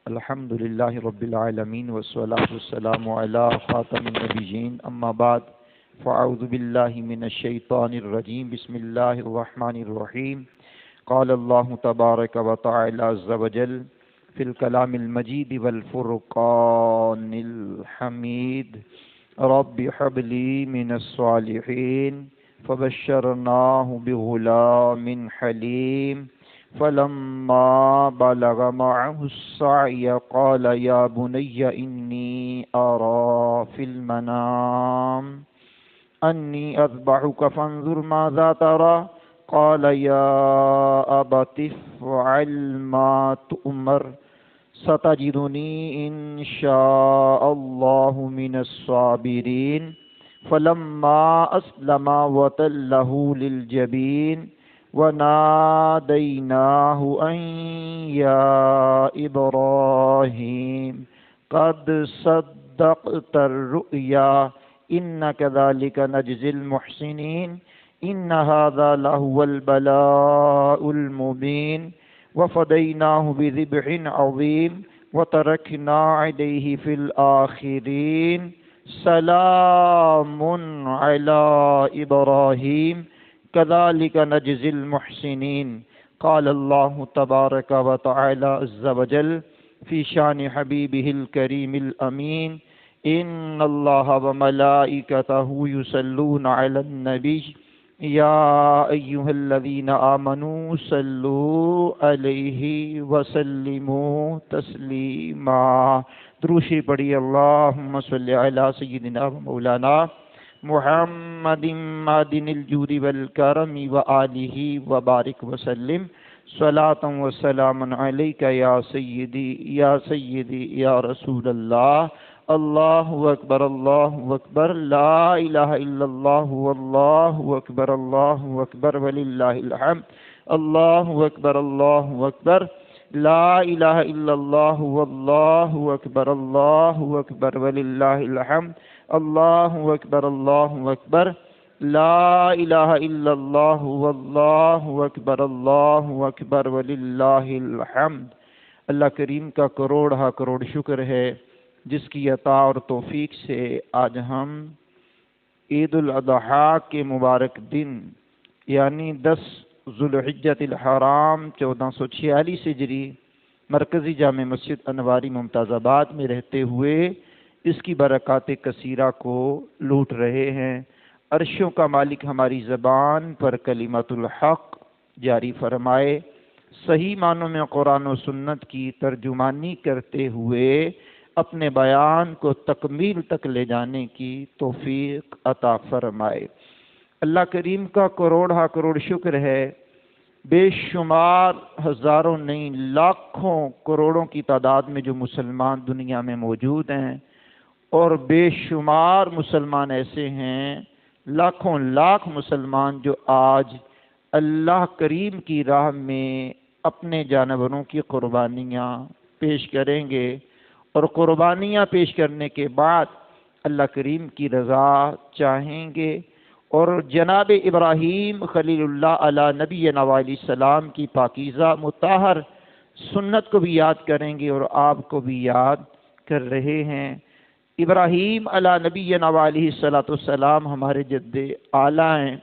الحمد للہ رب العالمین والصلاة والسلام علی خاتم النبیین اما بعد فاعوذ باللہ من الشیطان الرجیم بسم اللہ الرحمن الرحیم قال اللہ تبارک و تعالی عز وجل فی الکلام المجید والفرقان الحمید رب حب لی من الصالحین فبشرناہ بغلام حلیم فلما بلغ معه السعي قال يا بني إني أرى في المنام أني أذبحك فانظر ماذا ترى قال يا أبت افعل ما تؤمر ستجدني إن شاء الله من الصابرين فلما أسلما وتله للجبين وناديناه أن يا إبراهيم قد صدقت الرؤيا إن كذلك نجزي المحسنين إن هذا لهو البلاء المبين وفديناه بذبح عظيم وتركنا عليه في الآخرين سلام على إبراهيم كذلك نجزي المحسنين قال الله تبارك وتعالى عز وجل في شان حبيبه الكريم الأمين إن الله وملائكته يصلون على النبي يا أيها الذين آمنوا صلوا عليه وسلموا تسليما دروشی پڑھی اللهم صل على سيدنا ومولانا محمد معدن الجود والکرم وآلہ وبارک وسلم صلاۃ وسلام علیک یا سیدی یا رسول اللہ اللہ اکبر لا الہ الا اللہ واللہ اکبر وللہ الحمد اللہ اکبر لا الہ الا اللہ واللہ اکبر وللہ الحمد اللہ اکبر لا الہ الا اللہ واللہ اکبر وللہ الحمد۔ اللہ کریم کا کروڑ شکر ہے جس کی عطا اور توفیق سے آج ہم عید الاضحیٰ کے مبارک دن یعنی 10 ذوالحجۃ الحرام 1446 ہجری مرکزی جامع مسجد انواری ممتاز آباد میں رہتے ہوئے اس کی برکات کثیرہ کو لوٹ رہے ہیں۔ عرشوں کا مالک ہماری زبان پر کلمۃ الحق جاری فرمائے، صحیح معنوں میں قرآن و سنت کی ترجمانی کرتے ہوئے اپنے بیان کو تکمیل تک لے جانے کی توفیق عطا فرمائے۔ اللہ کریم کا کروڑ شکر ہے، بے شمار ہزاروں نہیں لاکھوں کروڑوں کی تعداد میں جو مسلمان دنیا میں موجود ہیں، اور بے شمار مسلمان ایسے ہیں، لاکھوں لاکھ مسلمان جو آج اللہ کریم کی راہ میں اپنے جانوروں کی قربانیاں پیش کریں گے، اور قربانیاں پیش کرنے کے بعد اللہ کریم کی رضا چاہیں گے، اور جناب ابراہیم خلیل اللہ علی نبینا علیہ السلام کی پاکیزہ مطہر سنت کو بھی یاد کریں گے، اور آپ کو بھی یاد کر رہے ہیں۔ ابراہیم علی نبینا علیہ السلام ہمارے جد اعلیٰ ہیں۔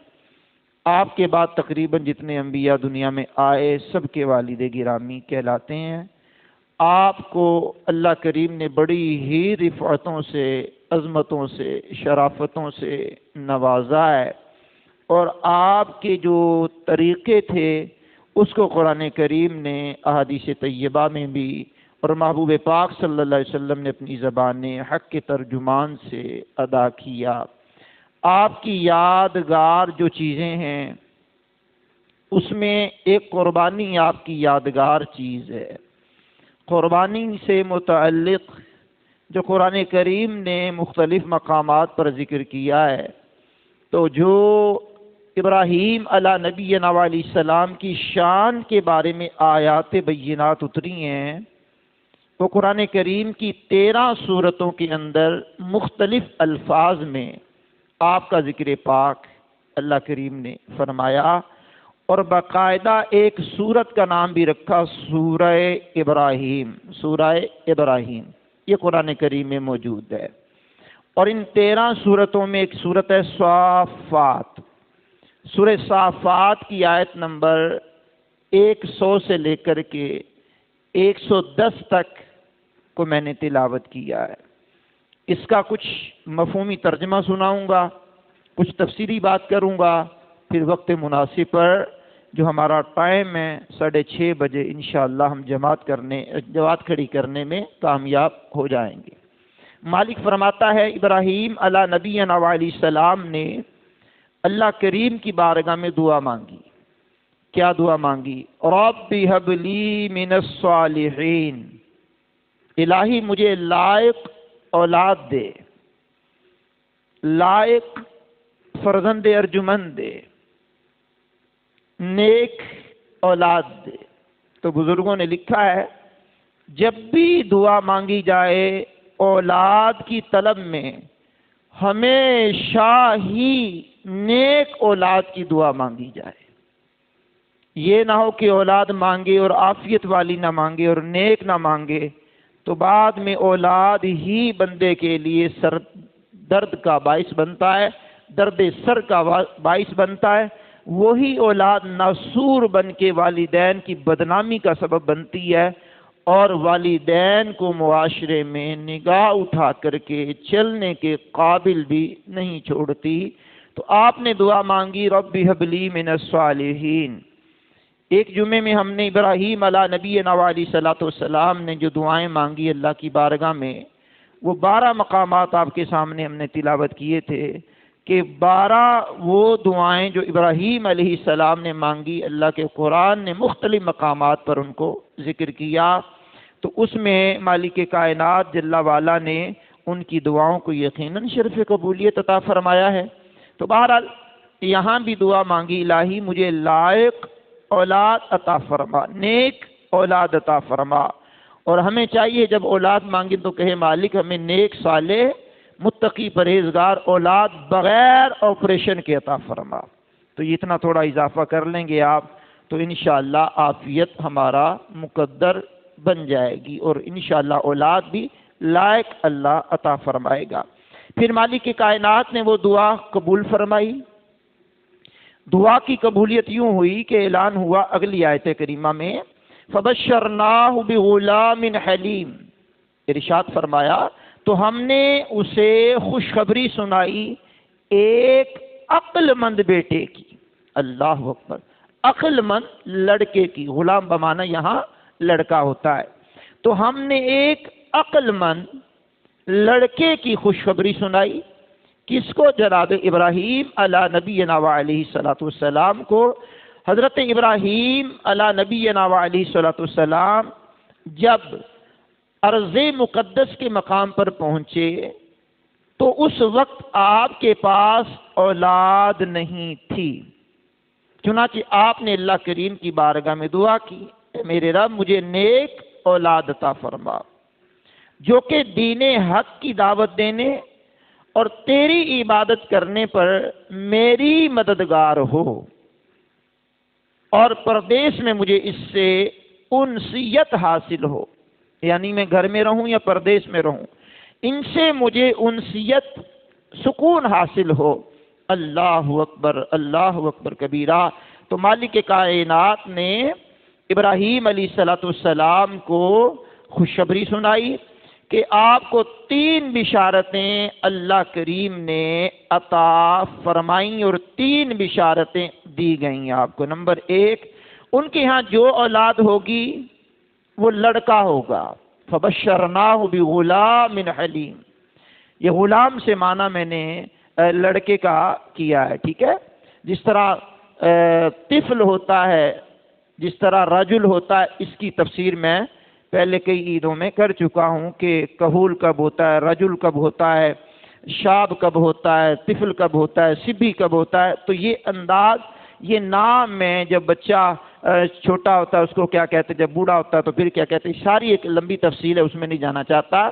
آپ کے بعد تقریباً جتنے انبیاء دنیا میں آئے سب کے والد گرامی کہلاتے ہیں۔ آپ کو اللہ کریم نے بڑی ہی رفعتوں سے، عظمتوں سے، شرافتوں سے نوازا ہے، اور آپ کے جو طریقے تھے اس کو قرآن کریم نے احادیث طیبہ میں بھی اور محبوب پاک صلی اللہ علیہ وسلم نے اپنی زبان حق کے ترجمان سے ادا کیا۔ آپ کی یادگار جو چیزیں ہیں اس میں ایک قربانی آپ کی یادگار چیز ہے۔ قربانی سے متعلق جو قرآن کریم نے مختلف مقامات پر ذکر کیا ہے، تو جو ابراہیم علی نبینا علیہ السلام کی شان کے بارے میں آیات بینات اتری ہیں، وہ قرآن کریم کی 13 سورتوں کے اندر مختلف الفاظ میں آپ کا ذکر پاک اللہ کریم نے فرمایا، اور باقاعدہ ایک سورت کا نام بھی رکھا سورہ ابراہیم، سورہ ابراہیم، یہ قرآن کریم میں موجود ہے۔ اور ان 13 سورتوں میں ایک سورت ہے صافات۔ سورہ صافات کی آیت نمبر 100 سے لے کر کے 110 تک کو میں نے تلاوت کیا ہے۔ اس کا کچھ مفہومی ترجمہ سناؤں گا، کچھ تفسیری بات کروں گا، پھر وقت مناسب پر جو ہمارا ٹائم ہے 6:30 بجے انشاءاللہ ہم جماعت کھڑی کرنے میں کامیاب ہو جائیں گے۔ مالک فرماتا ہے ابراہیم علیہ نبینا علیہ السلام نے اللہ کریم کی بارگاہ میں دعا مانگی۔ کیا دعا مانگی؟ رب ہب لی من الصالحین، الہی مجھے لائق اولاد دے، لائق فرزند ارجمند دے، نیک اولاد دے۔ تو بزرگوں نے لکھا ہے جب بھی دعا مانگی جائے اولاد کی طلب میں ہمیشہ ہی نیک اولاد کی دعا مانگی جائے۔ یہ نہ ہو کہ اولاد مانگے اور عافیت والی نہ مانگے اور نیک نہ مانگے تو بعد میں اولاد ہی بندے کے لیے سر درد کا باعث بنتا ہے، درد سر کا باعث بنتا ہے۔ وہی اولاد ناسور بن کے والدین کی بدنامی کا سبب بنتی ہے اور والدین کو معاشرے میں نگاہ اٹھا کر کے چلنے کے قابل بھی نہیں چھوڑتی۔ تو آپ نے دعا مانگی رب ہب لی من الصالحین۔ ایک جمعے میں ہم نے ابراہیم علیہ نبینا علیہ الصلوۃ والسلام نے جو دعائیں مانگی اللہ کی بارگاہ میں، وہ 12 مقامات آپ کے سامنے ہم نے تلاوت کیے تھے کہ 12 وہ دعائیں جو ابراہیم علیہ السلام نے مانگی، اللہ کے قرآن نے مختلف مقامات پر ان کو ذکر کیا۔ تو اس میں مالک کائنات جل والا نے ان کی دعاؤں کو یقیناً شرف قبولیت عطا فرمایا ہے۔ تو بہرحال یہاں بھی دعا مانگی الہی مجھے لائق اولاد عطا فرما، نیک اولاد عطا فرما۔ اور ہمیں چاہیے جب اولاد مانگیں تو کہے مالک ہمیں نیک صالح متقی پرہیزگار اولاد بغیر آپریشن کے عطا فرما۔ تو یہ اتنا تھوڑا اضافہ کر لیں گے آپ تو انشاءاللہ عافیت ہمارا مقدر بن جائے گی اور انشاءاللہ اولاد بھی لائق اللہ عطا فرمائے گا۔ پھر مالک کائنات نے وہ دعا قبول فرمائی۔ دعا کی قبولیت یوں ہوئی کہ اعلان ہوا اگلی آیت کریمہ میں فَبَشَّرْنَاهُ بِغُلَامٍ حَلِيمٍ، ارشاد فرمایا تو ہم نے اسے خوشخبری سنائی ایک عقل مند بیٹے کی۔ اللہ اکبر، عقل مند لڑکے کی، غلام بمانا یہاں لڑکا ہوتا ہے۔ تو ہم نے ایک عقل مند لڑکے کی خوشخبری سنائی، کس کو؟ جناب ابراہیم علیہ نبینا علیہ الصلوۃ والسلام کو۔ حضرت ابراہیم علیہ نبینا علیہ الصلوۃ والسلام جب ارض مقدس کے مقام پر پہنچے تو اس وقت آپ کے پاس اولاد نہیں تھی، چنانچہ آپ نے اللہ کریم کی بارگاہ میں دعا کی اے میرے رب مجھے نیک اولاد عطا فرما جو کہ دین حق کی دعوت دینے اور تیری عبادت کرنے پر میری مددگار ہو، اور پردیس میں مجھے اس سے انسیت حاصل ہو، یعنی میں گھر میں رہوں یا پردیس میں رہوں ان سے مجھے انسیت سکون حاصل ہو۔ اللہ اکبر کبیرہ۔ تو مالک کائنات نے ابراہیم علیہ السلام کو خوشخبری سنائی کہ آپ کو 3 بشارتیں اللہ کریم نے عطا فرمائیں اور 3 بشارتیں دی گئیں آپ کو۔ نمبر 1، ان کے ہاں جو اولاد ہوگی وہ لڑکا ہوگا۔ فَبَشَّرْنَاهُ بِغُلَامٍ حَلِيمٍ، یہ غلام سے معنی میں نے لڑکے کا کیا ہے، ٹھیک ہے؟ جس طرح طفل ہوتا ہے، جس طرح رجل ہوتا ہے، اس کی تفسیر میں پہلے کئی عیدوں میں کر چکا ہوں کہ کہول کب ہوتا ہے، رجل کب ہوتا ہے، شاب کب ہوتا ہے، طفل کب ہوتا ہے، سبی کب ہوتا ہے۔ تو یہ انداز، یہ نام میں جب بچہ چھوٹا ہوتا ہے اس کو کیا کہتے ہیں، جب بوڑھا ہوتا ہے تو پھر کیا کہتے ہیں، ساری ایک لمبی تفصیل ہے، اس میں نہیں جانا چاہتا۔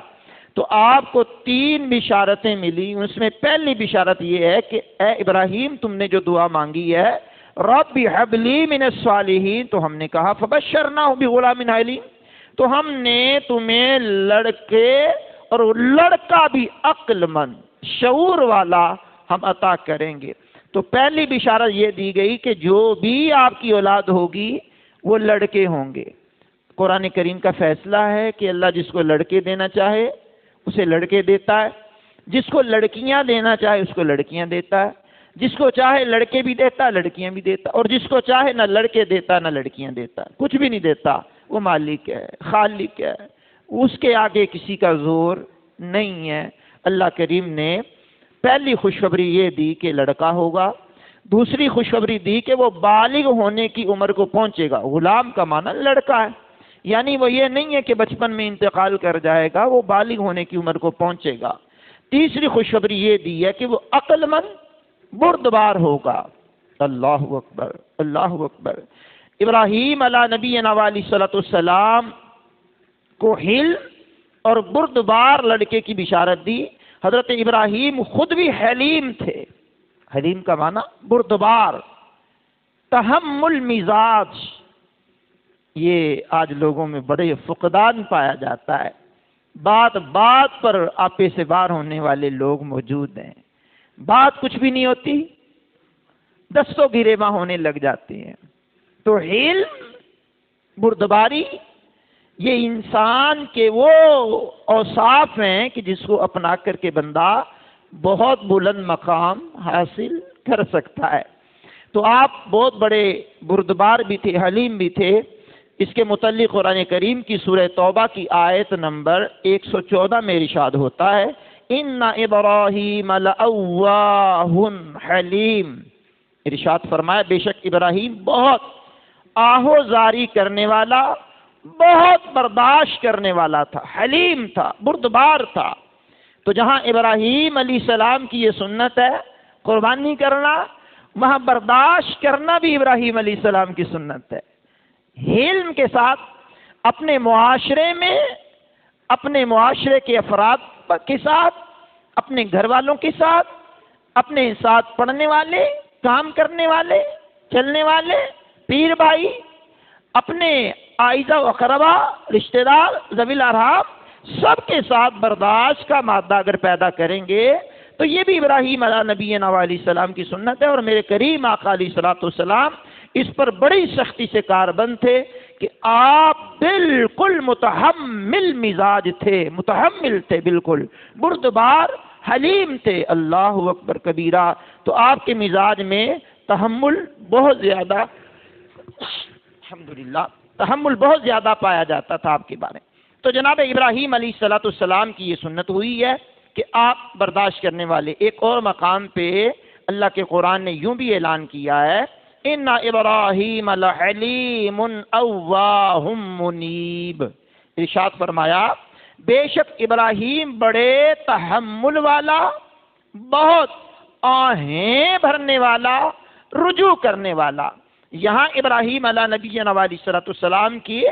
تو آپ کو 3 بشارتیں ملی، اس میں پہلی بشارت یہ ہے کہ اے ابراہیم تم نے جو دعا مانگی ہے رب ہب لی من الصالحین، تو ہم نے کہا فبشرناہ بغلام حلیم، تو ہم نے تمہیں لڑکے اور لڑکا بھی عقل مند شعور والا ہم عطا کریں گے۔ تو پہلی بشارت یہ دی گئی کہ جو بھی آپ کی اولاد ہوگی وہ لڑکے ہوں گے۔ قرآن کریم کا فیصلہ ہے کہ اللہ جس کو لڑکے دینا چاہے اسے لڑکے دیتا ہے، جس کو لڑکیاں دینا چاہے اس کو لڑکیاں دیتا ہے، جس کو چاہے لڑکے بھی دیتا ہے لڑکیاں بھی دیتا ہے، اور جس کو چاہے نہ لڑکے دیتا نہ لڑکیاں دیتا، کچھ بھی نہیں دیتا، وہ مالک ہے، خالق ہے، اس کے آگے کسی کا زور نہیں ہے۔ اللہ کریم نے پہلی خوشخبری یہ دی کہ لڑکا ہوگا، دوسری خوشخبری دی کہ وہ بالغ ہونے کی عمر کو پہنچے گا۔ غلام کا معنی لڑکا ہے، یعنی وہ یہ نہیں ہے کہ بچپن میں انتقال کر جائے گا، وہ بالغ ہونے کی عمر کو پہنچے گا۔ تیسری خوشخبری یہ دی ہے کہ وہ عقل مند بردبار ہوگا۔ اللہ اکبر، اللہ اکبر۔ ابراہیم علیہ نبینا علیہ السلام کو حلم اور بردبار لڑکے کی بشارت دی۔ حضرت ابراہیم خود بھی حلیم تھے۔ حلیم کا معنی بردبار، تحمل مزاج۔ یہ آج لوگوں میں بڑے فقدان پایا جاتا ہے، بات بات پر آپے سے باہر ہونے والے لوگ موجود ہیں، بات کچھ بھی نہیں ہوتی دستوں گریباں ہونے لگ جاتے ہیں۔ تو حلم بردباری یہ انسان کے وہ اوصاف ہیں کہ جس کو اپنا کر کے بندہ بہت بلند مقام حاصل کر سکتا ہے۔ تو آپ بہت بڑے بردبار بھی تھے، حلیم بھی تھے۔ اس کے متعلق قرآن کریم کی سورہ توبہ کی آیت نمبر 114 میں ارشاد ہوتا ہے ان ابراہیم لأواہ حلیم۔ ارشاد فرمایا بے شک ابراہیم بہت آہوزاری کرنے والا، بہت برداشت کرنے والا تھا، حلیم تھا، بردبار تھا۔ تو جہاں ابراہیم علیہ السلام کی یہ سنت ہے قربانی کرنا، وہاں برداشت کرنا بھی ابراہیم علیہ السلام کی سنت ہے۔ حلم کے ساتھ اپنے معاشرے میں، اپنے معاشرے کے افراد کے ساتھ، اپنے گھر والوں کے ساتھ، اپنے ساتھ پڑھنے والے، کام کرنے والے، چلنے والے، پیر بھائی، اپنے آئزہ و اقربا، رشتہ دار، ذوی الارحام، سب کے ساتھ برداشت کا مادہ اگر پیدا کریں گے تو یہ بھی ابراہیم علیہ نبینا علیہ السلام کی سنت ہے۔ اور میرے کریم آقا علیہ السلام اس پر بڑی سختی سے کاربند تھے کہ آپ بالکل متحمل مزاج تھے، متحمل تھے، بالکل بردبار، حلیم تھے۔ اللہ اکبر کبیرہ۔ تو آپ کے مزاج میں تحمل بہت زیادہ، الحمدللہ تحمل بہت زیادہ پایا جاتا تھا آپ کے بارے میں۔ تو جناب ابراہیم علیہ السلام کی یہ سنت ہوئی ہے کہ آپ برداشت کرنے والے۔ ایک اور مقام پہ اللہ کے قرآن نے یوں بھی اعلان کیا ہے ان ابراہیم لحلیم اواہ منیب۔ ارشاد فرمایا بے شک ابراہیم بڑے تحمل والا، بہت آہیں بھرنے والا، رجوع کرنے والا۔ یہاں ابراہیم علیہ نبینا علیہ السلام کی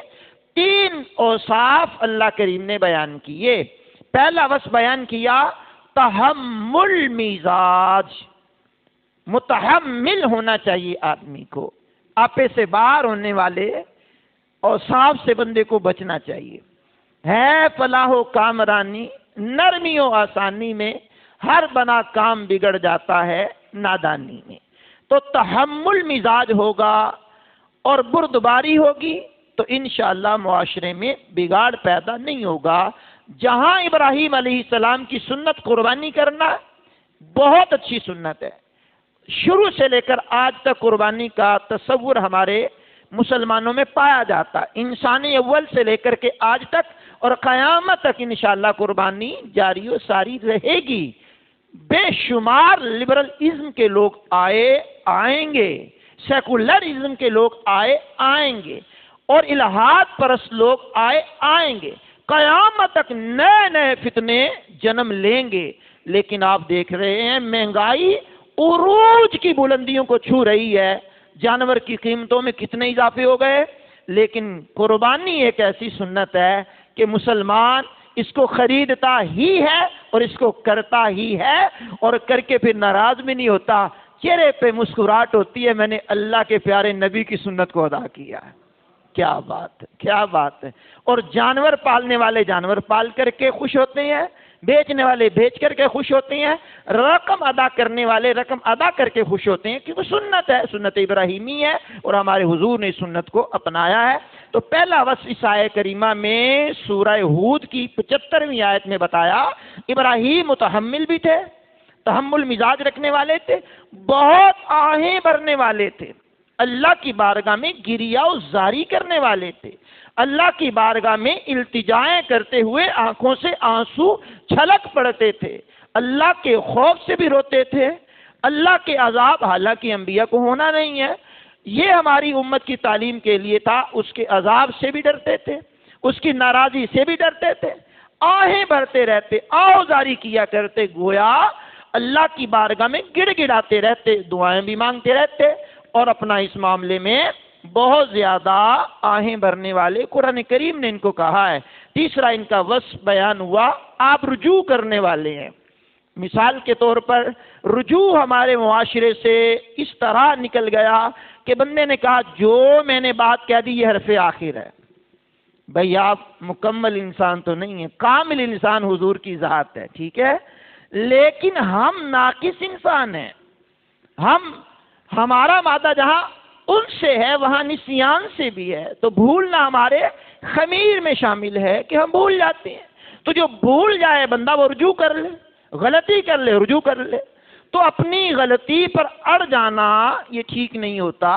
3 اوصاف اللہ کریم نے بیان کیے۔ پہلا وصف بیان کیا تحمل مزاج، متحمل ہونا چاہیے آدمی کو، آپے سے باہر ہونے والے اوصاف سے بندے کو بچنا چاہیے۔ ہے فلاح و کامرانی، نرمی و آسانی میں، ہر بنا کام بگڑ جاتا ہے نادانی میں۔ تو تحمل مزاج ہوگا اور بردباری ہوگی تو انشاءاللہ معاشرے میں بگاڑ پیدا نہیں ہوگا۔ جہاں ابراہیم علیہ السلام کی سنت قربانی کرنا بہت اچھی سنت ہے، شروع سے لے کر آج تک قربانی کا تصور ہمارے مسلمانوں میں پایا جاتا ہے، انسانی اول سے لے کر کے آج تک، اور قیامت تک انشاءاللہ قربانی جاری و ساری رہے گی۔ بے شمار لبرلزم کے لوگ آئیں گے، سیکولرزم کے لوگ آئیں گے، اور الہاد پرست لوگ آئیں گے، قیامت تک نئے نئے فتنے جنم لیں گے۔ لیکن آپ دیکھ رہے ہیں مہنگائی عروج کی بلندیوں کو چھو رہی ہے، جانور کی قیمتوں میں کتنے اضافے ہو گئے، لیکن قربانی ایک ایسی سنت ہے کہ مسلمان اس کو خریدتا ہی ہے اور اس کو کرتا ہی ہے، اور کر کے پھر ناراض بھی نہیں ہوتا چہرے پہ مسکراہٹ ہوتی ہے، میں نے اللہ کے پیارے نبی کی سنت کو ادا کیا ہے۔ کیا بات ہے، کیا بات ہے۔ اور جانور پالنے والے جانور پال کر کے خوش ہوتے ہیں، بیچنے والے بیچ کر کے خوش ہوتے ہیں، رقم ادا کرنے والے رقم ادا کر کے خوش ہوتے ہیں، کیونکہ سنت ہے، سنت ابراہیمی ہے، اور ہمارے حضور نے سنت کو اپنایا ہے۔ تو پہلا وصف اس آیت کریمہ میں سورہ ہود کی 75ویں آیت میں بتایا، ابراہیم متحمل بھی تھے، تحمل مزاج رکھنے والے تھے، بہت آہیں بھرنے والے تھے، اللہ کی بارگاہ میں گریہ و زاری کرنے والے تھے، اللہ کی بارگاہ میں التجائیں کرتے ہوئے آنکھوں سے آنسو چھلک پڑتے تھے، اللہ کے خوف سے بھی روتے تھے، اللہ کے عذاب، حالانکہ انبیاء کو ہونا نہیں ہے، یہ ہماری امت کی تعلیم کے لیے تھا، اس کے عذاب سے بھی ڈرتے تھے، اس کی ناراضی سے بھی ڈرتے تھے، آہیں بھرتے رہتے، آوزاری کیا کرتے، گویا اللہ کی بارگاہ میں گڑ گڑاتے رہتے، دعائیں بھی مانگتے رہتے، اور اپنا اس معاملے میں بہت زیادہ آہیں بھرنے والے، قرآن کریم نے ان کو کہا ہے۔ تیسرا ان کا وصف بیان ہوا، آپ رجوع کرنے والے ہیں۔ مثال کے طور پر رجوع ہمارے معاشرے سے اس طرح نکل گیا کہ بندے نے کہا جو میں نے بات کہہ دی یہ حرف آخر ہے۔ بھئی آپ مکمل انسان تو نہیں ہیں، کامل انسان حضور کی ذات ہے، ٹھیک ہے، لیکن ہم ناقص انسان ہیں، ہمارا مادہ جہاں ان سے ہے وہاں نسیان سے بھی ہے، تو بھولنا ہمارے خمیر میں شامل ہے کہ ہم بھول جاتے ہیں۔ تو جو بھول جائے بندہ وہ رجوع کر لے، غلطی کر لے رجوع کر لے، تو اپنی غلطی پر اڑ جانا یہ ٹھیک نہیں ہوتا،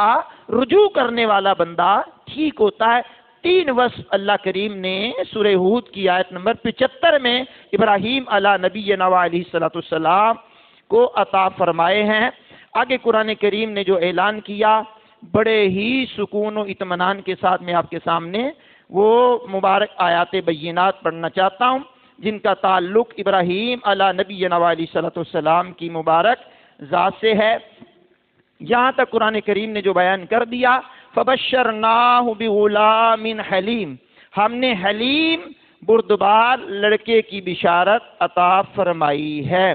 رجوع کرنے والا بندہ ٹھیک ہوتا ہے۔ 3 وصف اللہ کریم نے سورہ ہود کی آیت نمبر 75 میں ابراہیم علی نبینا علیہ الصلوۃ والسلام کو عطا فرمائے ہیں۔ آگے قرآن کریم نے جو اعلان کیا بڑے ہی سکون و اطمینان کے ساتھ میں آپ کے سامنے وہ مبارک آیات بینات پڑھنا چاہتا ہوں جن کا تعلق ابراہیم علی نبینا علیہ الصلوۃ والسلام کی مبارک ذات سے ہے۔ یہاں تک قرآن کریم نے جو بیان کر دیا، فَبَشَّرْنَاهُ بِغُلَامٍ حلیم، ہم نے حلیم بردبار لڑکے کی بشارت عطا فرمائی ہے۔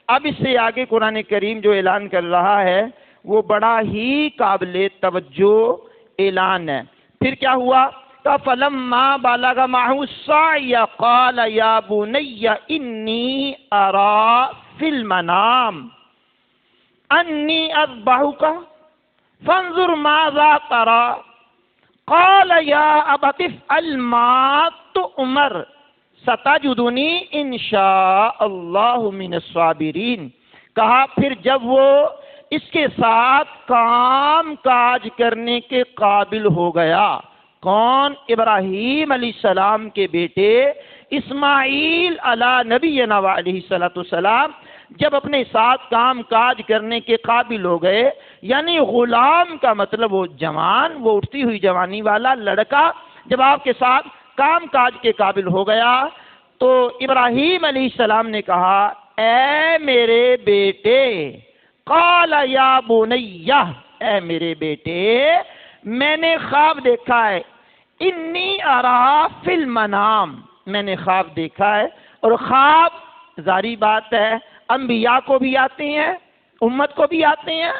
اب اس سے آگے قرآن کریم جو اعلان کر رہا ہے وہ بڑا ہی قابل توجہ اعلان ہے۔ پھر کیا ہوا؟ فَلَمَّا بَلَغَ مَعَهُ السَّعْيَ قَالَ يَا بُنَيَّ إِنِّي أَرَىٰ فِي الْمَنَامِ أَنِّي أَذْبَحُكَ فَانظُرْ مَاذَا تَرَىٰ قَالَ يَا أَبَتِ افْعَلْ مَا تُؤْمَرُ سَتَجِدُنِي إِن شَاءَ اللَّهُ مِنَ الصَّابِرِينَ۔ کہا پھر جب وہ اس کے ساتھ کام کاج کرنے کے قابل ہو گیا، کون؟ ابراہیم علیہ السلام کے بیٹے اسماعیل علی نبینا علیہ السلام جب اپنے ساتھ کام کاج کرنے کے قابل ہو گئے، یعنی غلام کا مطلب وہ جوان، وہ اٹھتی ہوئی جوانی والا لڑکا جب آپ کے ساتھ کام کاج کے قابل ہو گیا تو ابراہیم علیہ السلام نے کہا اے میرے بیٹے، قال یا بنیہ، اے میرے بیٹے میں نے خواب دیکھا ہے، انی ارا فی المنام، میں نے خواب دیکھا ہے، اور خواب ظاہری بات ہے انبیاء کو بھی آتے ہیں، امت کو بھی آتے ہیں،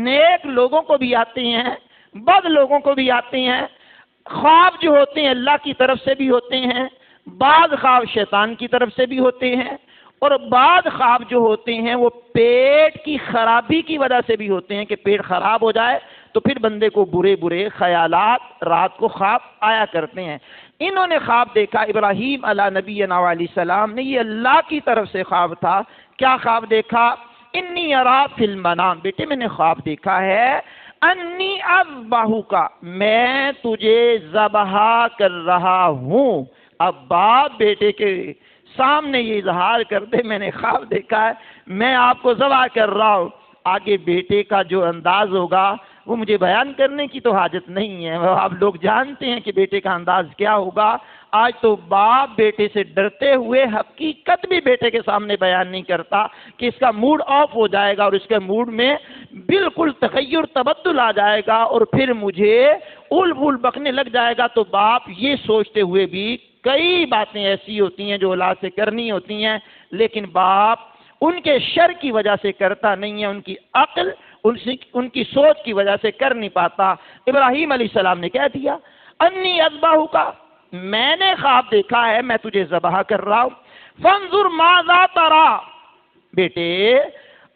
نیک لوگوں کو بھی آتے ہیں، بد لوگوں کو بھی آتے ہیں۔ خواب جو ہوتے ہیں اللہ کی طرف سے بھی ہوتے ہیں، بعض خواب شیطان کی طرف سے بھی ہوتے ہیں، اور بعض خواب جو ہوتے ہیں وہ پیٹ کی خرابی کی وجہ سے بھی ہوتے ہیں کہ پیٹ خراب ہو جائے تو پھر بندے کو برے برے خیالات رات کو خواب آیا کرتے ہیں۔ انہوں نے خواب دیکھا، ابراہیم علی نبینا علیہ السلام نے، یہ اللہ کی طرف سے خواب تھا۔ کیا خواب دیکھا؟ انی ارا فی المنام، بیٹے میں نے خواب دیکھا ہے، انی اذبحک، میں تجھے ذبح کر رہا ہوں۔ اب باپ بیٹے کے سامنے یہ اظہار کر دے میں نے خواب دیکھا ہے، میں آپ کو ذبح کر رہا ہوں، آگے بیٹے کا جو انداز ہوگا وہ مجھے بیان کرنے کی تو حاجت نہیں ہے، آپ لوگ جانتے ہیں کہ بیٹے کا انداز کیا ہوگا۔ آج تو باپ بیٹے سے ڈرتے ہوئے حقیقت بھی بیٹے کے سامنے بیان نہیں کرتا کہ اس کا موڈ آف ہو جائے گا اور اس کے موڈ میں بالکل تغیر تبدل آ جائے گا اور پھر مجھے اول بول بکنے لگ جائے گا۔ تو باپ یہ سوچتے ہوئے بھی کئی باتیں ایسی ہوتی ہیں جو اولاد سے کرنی ہوتی ہیں، لیکن باپ ان کے شر کی وجہ سے کرتا نہیں ہے، ان کی عقل ان کی سوچ کی وجہ سے کر نہیں پاتا۔ ابراہیم علیہ السلام نے کہہ دیا انی اذبحک، میں نے خواب دیکھا ہے میں تجھے ذبح کر رہا ہوں، فانظر ماذا تری، بیٹے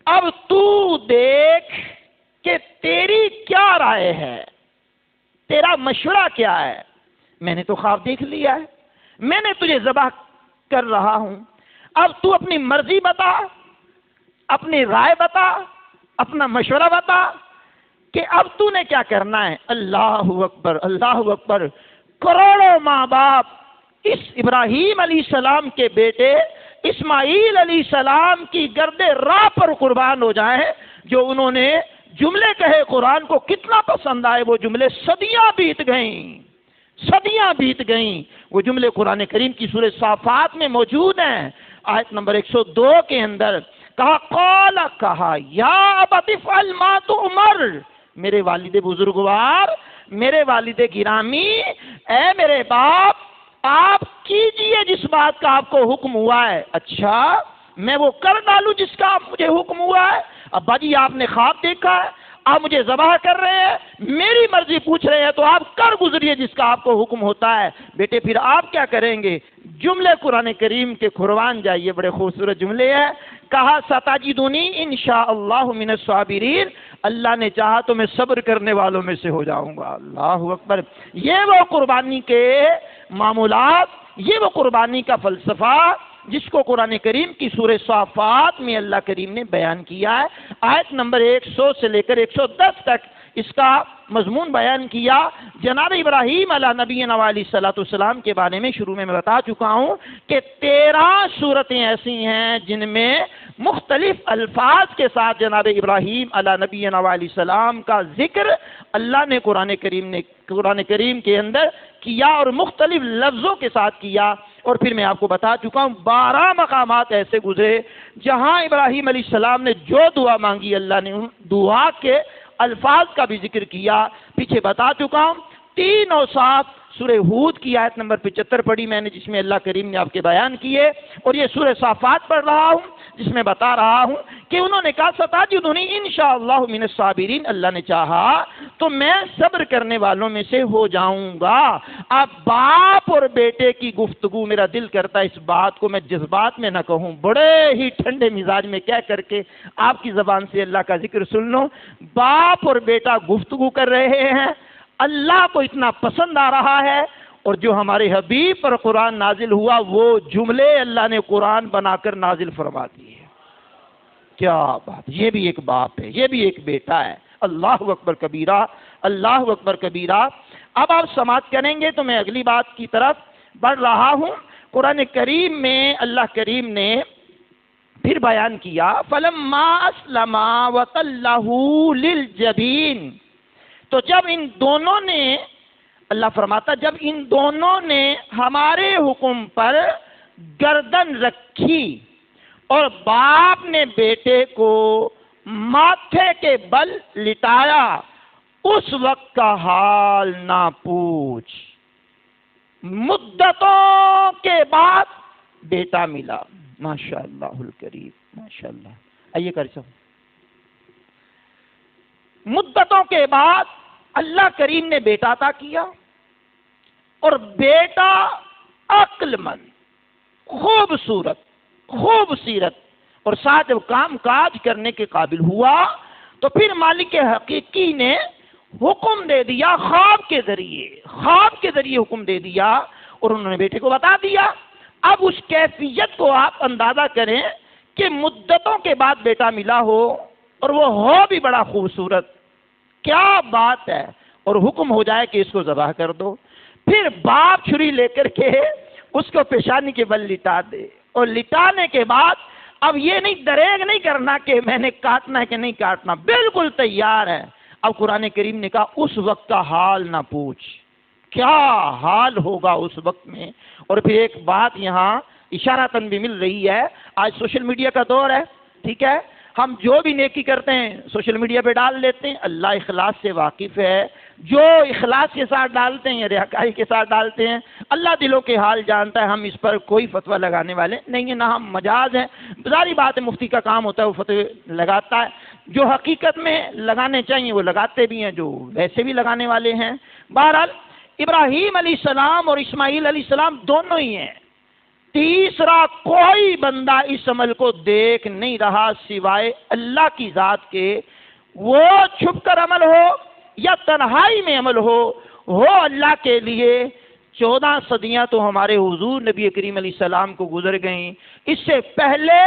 اب تو دیکھ کہ تیری کیا رائے ہے، تیرا مشورہ کیا ہے، میں نے تو خواب دیکھ لیا ہے، میں نے تجھے ذبح کر رہا ہوں، اب تو اپنی مرضی بتا، اپنی رائے بتا، اپنا مشورہ بتا کہ اب تو نے کیا کرنا ہے۔ اللہ اکبر، اللہ اکبر، کروڑوں ماں باپ اس ابراہیم علیہ السلام کے بیٹے اسماعیل علیہ السلام کی گرد راہ پر قربان ہو جائیں، جو انہوں نے جملے کہے قرآن کو کتنا پسند آئے، وہ جملے صدیاں بیت گئیں، صدیاں بیت گئیں، وہ جملے قرآن کریم کی سورہ صافات میں موجود ہیں۔ آیت نمبر 102 کے اندر کہا قال، کہا یا ابت افعل ما تؤمر، میرے والد بزرگوار، میرے والد گرامی، اے میرے باپ آپ کیجئے جس بات کا آپ کو حکم ہوا ہے۔ اچھا میں وہ کر ڈالوں جس کا مجھے حکم ہوا ہے؟ ابا جی آپ نے خواب دیکھا ہے، آپ مجھے ذبح کر رہے ہیں، میری مرضی پوچھ رہے ہیں، تو آپ کر گزریے جس کا آپ کو حکم ہوتا ہے۔ بیٹے پھر آپ کیا کریں گے؟ جملے قرآن کریم کے قربان جائیے، بڑے خوبصورت جملے ہیں۔ کہا ستجدنی انشاءاللہ من الصابرین، اللہ نے چاہا تو میں صبر کرنے والوں میں سے ہو جاؤں گا۔ اللہ اکبر، یہ وہ قربانی کے معمولات، یہ وہ قربانی کا فلسفہ جس کو قرآن کریم کی سورہ صافات میں اللہ کریم نے بیان کیا ہے۔ آیت نمبر 100 سے لے کر 110 تک اس کا مضمون بیان کیا۔ جناب ابراہیم علیہ نبینا علیہ الصلوۃ والسلام کے بارے میں شروع میں بتا چکا ہوں کہ 13 صورتیں ایسی ہیں جن میں مختلف الفاظ کے ساتھ جناب ابراہیم علیہ نبینا علیہ السلام کا ذکر اللہ نے قرآن کریم کے اندر کیا، اور مختلف لفظوں کے ساتھ کیا۔ اور پھر میں آپ کو بتا چکا ہوں 12 مقامات ایسے گزرے جہاں ابراہیم علیہ السلام نے جو دعا مانگی اللہ نے ان دعا کے الفاظ کا بھی ذکر کیا۔ پیچھے بتا چکا ہوں 3 اور 7 سورہ ہود کی آیت نمبر 75 پڑھی میں نے، جس میں اللہ کریم نے آپ کے بیان کیے، اور یہ سورہ صافات پڑھ رہا ہوں جس میں بتا رہا ہوں کہ انہوں نے کہا ستجدنی انشاءاللہ من الصابرین، اللہ نے چاہا تو میں صبر کرنے والوں میں سے ہو جاؤں گا۔ اب باپ اور بیٹے کی گفتگو، میرا دل کرتا ہے اس بات کو میں جذبات میں نہ کہوں، بڑے ہی ٹھنڈے مزاج میں کہہ کر کے آپ کی زبان سے اللہ کا ذکر سن لو۔ باپ اور بیٹا گفتگو کر رہے ہیں، اللہ کو اتنا پسند آ رہا ہے، اور جو ہمارے حبیب پر قرآن نازل ہوا وہ جملے اللہ نے قرآن بنا کر نازل فرما دیے۔ کیا بات، یہ بھی ایک باپ ہے، یہ بھی ایک بیٹا ہے۔ اللہ اکبر کبیرہ، اللہ اکبر کبیرہ۔ اب آپ سماعت کریں گے تو میں اگلی بات کی طرف بڑھ رہا ہوں۔ قرآن کریم میں اللہ کریم نے پھر بیان کیا فَلَمَّا أَسْلَمَا وَتَلَّهُ لِلْجَبِينِ، تو جب ان دونوں نے، اللہ فرماتا جب ان دونوں نے ہمارے حکم پر گردن رکھی اور باپ نے بیٹے کو ماتھے کے بل لٹایا، اس وقت کا حال نہ پوچھ، مدتوں کے بعد بیٹا ملا۔ ماشاء اللہ الکریم، ماشاء اللہ۔ آئیے کر سکوں، مدتوں کے بعد اللہ کریم نے بیٹا عطا کیا، اور بیٹا عقل مند، خوبصورت، خوب سیرت، اور ساتھ جب کام کاج کرنے کے قابل ہوا تو پھر مالک حقیقی نے حکم دے دیا، خواب کے ذریعے حکم دے دیا، اور انہوں نے بیٹے کو بتا دیا۔ اب اس کیفیت کو آپ اندازہ کریں کہ مدتوں کے بعد بیٹا ملا ہو، اور وہ ہو بھی بڑا خوبصورت، کیا بات ہے، اور حکم ہو جائے کہ اس کو ذبح کر دو۔ پھر باپ چھری لے کر کے اس کو پیشانی کے بل لٹا دے، اور لٹانے کے بعد اب یہ نہیں دریغ نہیں کرنا کہ میں نے کاٹنا ہے کہ نہیں کاٹنا، بالکل تیار ہے۔ اب قرآن کریم نے کہا اس وقت کا حال نہ پوچھ، کیا حال ہوگا اس وقت میں۔ اور پھر ایک بات یہاں اشارتاً بھی مل رہی ہے، آج سوشل میڈیا کا دور ہے، ٹھیک ہے، ہم جو بھی نیکی کرتے ہیں سوشل میڈیا پہ ڈال لیتے ہیں، اللہ اخلاص سے واقف ہے، جو اخلاص کے ساتھ ڈالتے ہیں یا ریاکاری کے ساتھ ڈالتے ہیں، اللہ دلوں کے حال جانتا ہے. ہم اس پر کوئی فتویٰ لگانے والے نہیں ہیں، نہ ہم مجاز ہیں. ظاہری بات ہے مفتی کا کام ہوتا ہے وہ فتوے لگاتا ہے. جو حقیقت میں لگانے چاہیے وہ لگاتے بھی ہیں، جو ویسے بھی لگانے والے ہیں. بہرحال ابراہیم علیہ السلام اور اسماعیل علیہ السلام دونوں ہی ہیں. تیسرا کوئی بندہ اس عمل کو دیکھ نہیں رہا سوائے اللہ کی ذات کے. وہ چھپ کر عمل ہو یا تنہائی میں عمل ہو اللہ کے لیے. 14 صدیاں تو ہمارے حضور نبی کریم علیہ السلام کو گزر گئیں، اس سے پہلے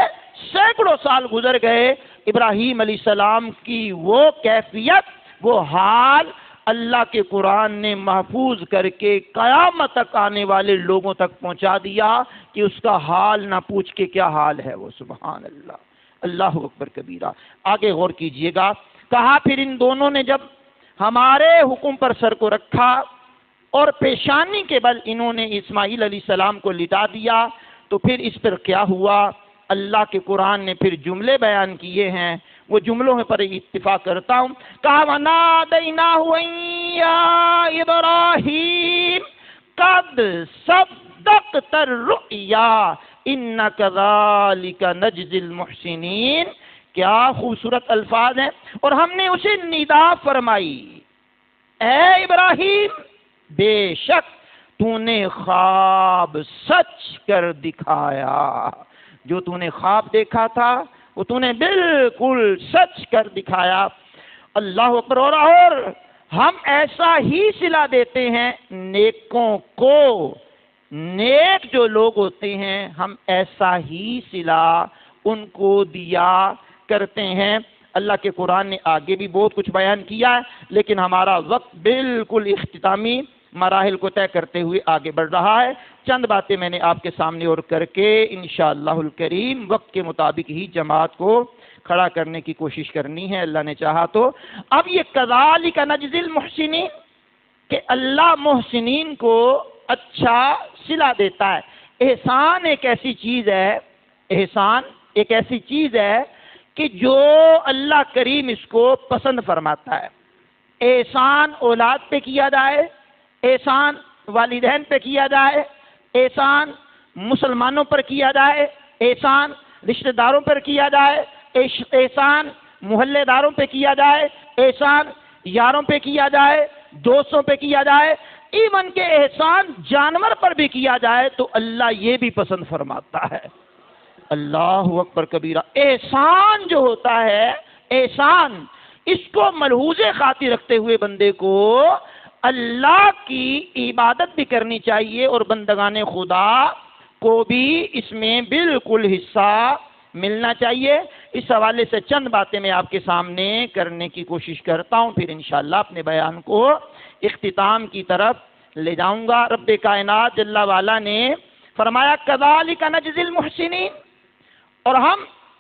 سینکڑوں سال گزر گئے. ابراہیم علیہ السلام کی وہ کیفیت، وہ حال اللہ کے قرآن نے محفوظ کر کے قیامت تک آنے والے لوگوں تک پہنچا دیا کہ اس کا حال نہ پوچھ کے کیا حال ہے وہ. سبحان اللہ، اللہ اکبر کبیرہ. آگے غور کیجئے گا. کہا پھر ان دونوں نے جب ہمارے حکم پر سر کو رکھا اور پیشانی کے بل انہوں نے اسماعیل علیہ السلام کو لٹا دیا تو پھر اس پر کیا ہوا. اللہ کے قرآن نے پھر جملے بیان کیے ہیں، وہ جملوں پر اتفاق کرتا ہوں. کہا وَنَادَيْنَاهُ يَا إِبْرَاهِيمُ قَدْ صَدَّقْتَ الرُّؤْيَا إِنَّا كَذَلِكَ نَجْزِي الْمُحْسِنِينَ. کیا خوبصورت الفاظ ہیں. اور ہم نے اسے ندا فرمائی، اے ابراہیم بے شک تو نے خواب سچ کر دکھایا. جو تو نے خواب دیکھا تھا وہ تو نے بالکل سچ کر دکھایا. اللہ اکبر. اور ہم ایسا ہی صلہ دیتے ہیں نیکوں کو. نیک جو لوگ ہوتے ہیں ہم ایسا ہی صلہ ان کو دیا کرتے ہیں. اللہ کے قرآن نے آگے بھی بہت کچھ بیان کیا ہے، لیکن ہمارا وقت بالکل اختتامی مراحل کو طے کرتے ہوئے آگے بڑھ رہا ہے. چند باتیں میں نے آپ کے سامنے اور کر کے انشاءاللہ الکریم وقت کے مطابق ہی جماعت کو کھڑا کرنے کی کوشش کرنی ہے اللہ نے چاہا تو. اب یہ کذالک نجزی المحسنین کہ اللہ محسنین کو اچھا صلہ دیتا ہے. احسان ایک ایسی چیز ہے، احسان ایک ایسی چیز ہے کہ جو اللہ کریم اس کو پسند فرماتا ہے. احسان اولاد پہ کیا جائے، احسان والدین پہ کیا جائے، احسان مسلمانوں پر کیا جائے، احسان رشتہ داروں پر کیا جائے، احسان محلے داروں پہ کیا جائے، احسان یاروں پہ کیا جائے، دوستوں پہ کیا جائے، ایون کہ احسان جانور پر بھی کیا جائے تو اللہ یہ بھی پسند فرماتا ہے. اللہ اکبر کبیرہ. احسان جو ہوتا ہے، احسان اس کو ملحوظ خاطر رکھتے ہوئے بندے کو اللہ کی عبادت بھی کرنی چاہیے اور بندگان خدا کو بھی اس میں بالکل حصہ ملنا چاہیے. اس حوالے سے چند باتیں میں آپ کے سامنے کرنے کی کوشش کرتا ہوں، پھر انشاءاللہ اپنے بیان کو اختتام کی طرف لے جاؤں گا. رب کائنات جل والا نے فرمایا کذالک نجزی المحسنین، اور ہم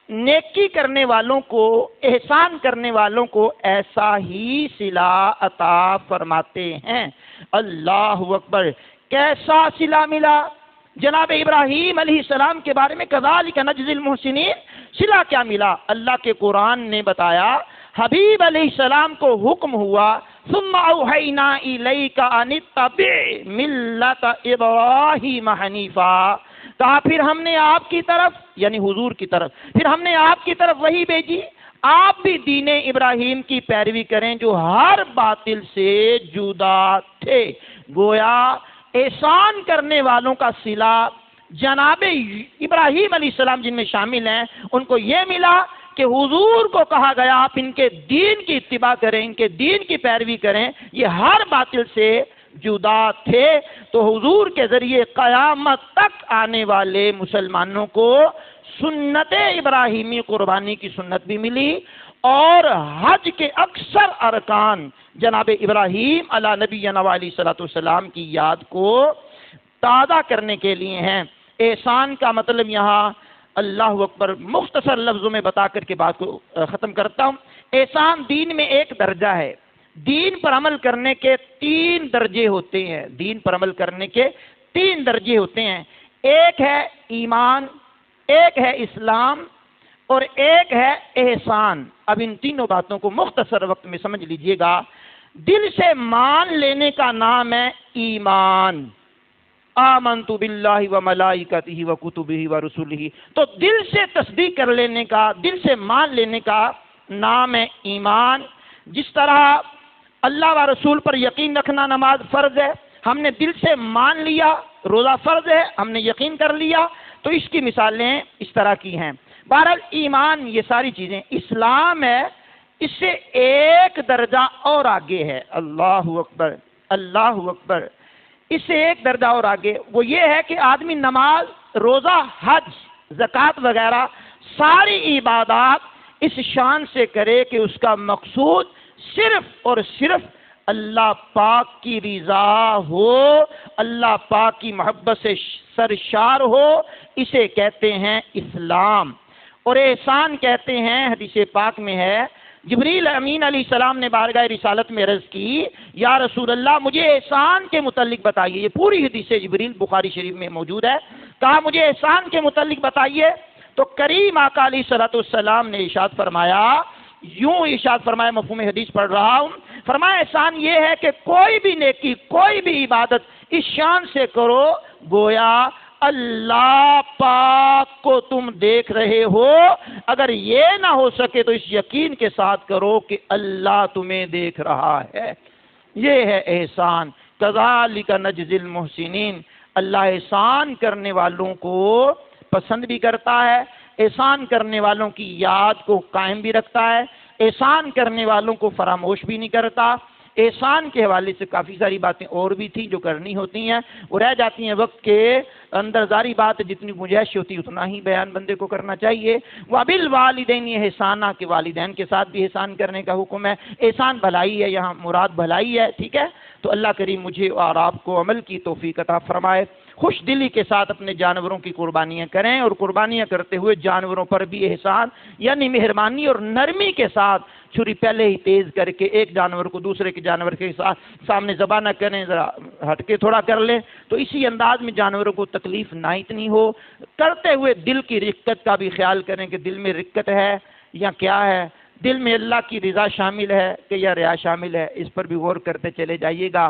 نیکی کرنے والوں کو، احسان کرنے والوں کو ایسا ہی صلہ عطا فرماتے ہیں. اللہ اکبر. کیسا صلہ ملا جناب ابراہیم علیہ السلام کے بارے میں؟ کذالک نجزی المحسنین. صلہ کیا ملا؟ اللہ کے قرآن نے بتایا حبیب علیہ السلام کو حکم ہوا ثم اوحینا الیک ان اتبع ملت ابراہیم حنیفا. کہا پھر ہم نے آپ کی طرف، یعنی حضور کی طرف، پھر ہم نے آپ کی طرف وحی بھیجی آپ بھی دین ابراہیم کی پیروی کریں جو ہر باطل سے جدا تھے. گویا احسان کرنے والوں کا صلہ جناب ابراہیم علیہ السلام جن میں شامل ہیں ان کو یہ ملا کہ حضور کو کہا گیا آپ ان کے دین کی اتباع کریں، ان کے دین کی پیروی کریں، یہ ہر باطل سے جدا تھے. تو حضور کے ذریعے قیامت تک آنے والے مسلمانوں کو سنت ابراہیمی قربانی کی سنت بھی ملی، اور حج کے اکثر ارکان جناب ابراہیم علی نبینا علیہ الصلوۃ والسلام کی یاد کو تازہ کرنے کے لیے ہیں. احسان کا مطلب یہاں اللہ اکبر مختصر لفظوں میں بتا کر کے بات کو ختم کرتا ہوں. احسان دین میں ایک درجہ ہے. دین پر عمل کرنے کے 3 درجے ہوتے ہیں. دین پر عمل کرنے کے 3 درجے ہوتے ہیں. ایک ہے ایمان، ایک ہے اسلام، اور ایک ہے احسان. اب ان تینوں باتوں کو مختصر وقت میں سمجھ لیجئے گا. دل سے مان لینے کا نام ہے ایمان. آمنت باللہ و ملائکتہ و کتبہ و رسلہ. تو دل سے تصدیق کر لینے کا، دل سے مان لینے کا نام ہے ایمان. جس طرح اللہ و رسول پر یقین رکھنا نماز فرض ہے، ہم نے دل سے مان لیا. روزہ فرض ہے، ہم نے یقین کر لیا. تو اس کی مثالیں اس طرح کی ہیں. بہرحال ایمان یہ ساری چیزیں. اسلام ہے اس سے ایک درجہ اور آگے ہے. اللہ اکبر، اللہ اکبر. اس سے ایک درجہ اور آگے وہ یہ ہے کہ آدمی نماز، روزہ، حج، زکوٰۃ وغیرہ ساری عبادات اس شان سے کرے کہ اس کا مقصود صرف اور صرف اللہ پاک کی رضا ہو، اللہ پاک کی محبت سے سرشار ہو. اسے کہتے ہیں اسلام. اور احسان کہتے ہیں، حدیث پاک میں ہے، جبریل امین علیہ السلام نے بارگاہ رسالت میں عرض کی، یا رسول اللہ مجھے احسان کے متعلق بتائیے. یہ پوری حدیث جبریل بخاری شریف میں موجود ہے. کہا مجھے احسان کے متعلق بتائیے. تو کریم آقا علیہ الصلوۃ والسلام نے ارشاد فرمایا، یوں ارشاد فرمایا، مفہوم حدیث پڑھ رہا ہوں. فرمایا احسان یہ ہے کہ کوئی بھی نیکی، کوئی بھی عبادت اس شان سے کرو گویا اللہ پاک کو تم دیکھ رہے ہو. اگر یہ نہ ہو سکے تو اس یقین کے ساتھ کرو کہ اللہ تمہیں دیکھ رہا ہے. یہ ہے احسان. کذالک نجزی المحسنین. اللہ احسان کرنے والوں کو پسند بھی کرتا ہے، احسان کرنے والوں کی یاد کو قائم بھی رکھتا ہے، احسان کرنے والوں کو فراموش بھی نہیں کرتا. احسان کے حوالے سے کافی ساری باتیں اور بھی تھیں جو کرنی ہوتی ہیں، وہ رہ جاتی ہیں وقت کے اندر. ظاہری بات جتنی گنجائش ہوتی اتنا ہی بیان بندے کو کرنا چاہیے. وَبِالْوَالِدَيْنِ احسانہ، کے والدین کے ساتھ بھی احسان کرنے کا حکم ہے. احسان بھلائی ہے، یہاں مراد بھلائی ہے. ٹھیک ہے، تو اللہ کریم مجھے اور آپ کو عمل کی توفیق عطا فرمائے. خوش دلی کے ساتھ اپنے جانوروں کی قربانیاں کریں، اور قربانیاں کرتے ہوئے جانوروں پر بھی احسان یعنی مہربانی اور نرمی کے ساتھ چھری پہلے ہی تیز کر کے ایک جانور کو دوسرے کے جانور کے سامنے ذبح نہ کریں، ذرا ہٹ کے تھوڑا کر لیں. تو اسی انداز میں جانوروں کو تکلیف نہ اتنی ہو. کرتے ہوئے دل کی رقت کا بھی خیال کریں کہ دل میں رقت ہے یا کیا ہے، دل میں اللہ کی رضا شامل ہے کہ یا ریا شامل ہے. اس پر بھی غور کرتے چلے جائیے گا.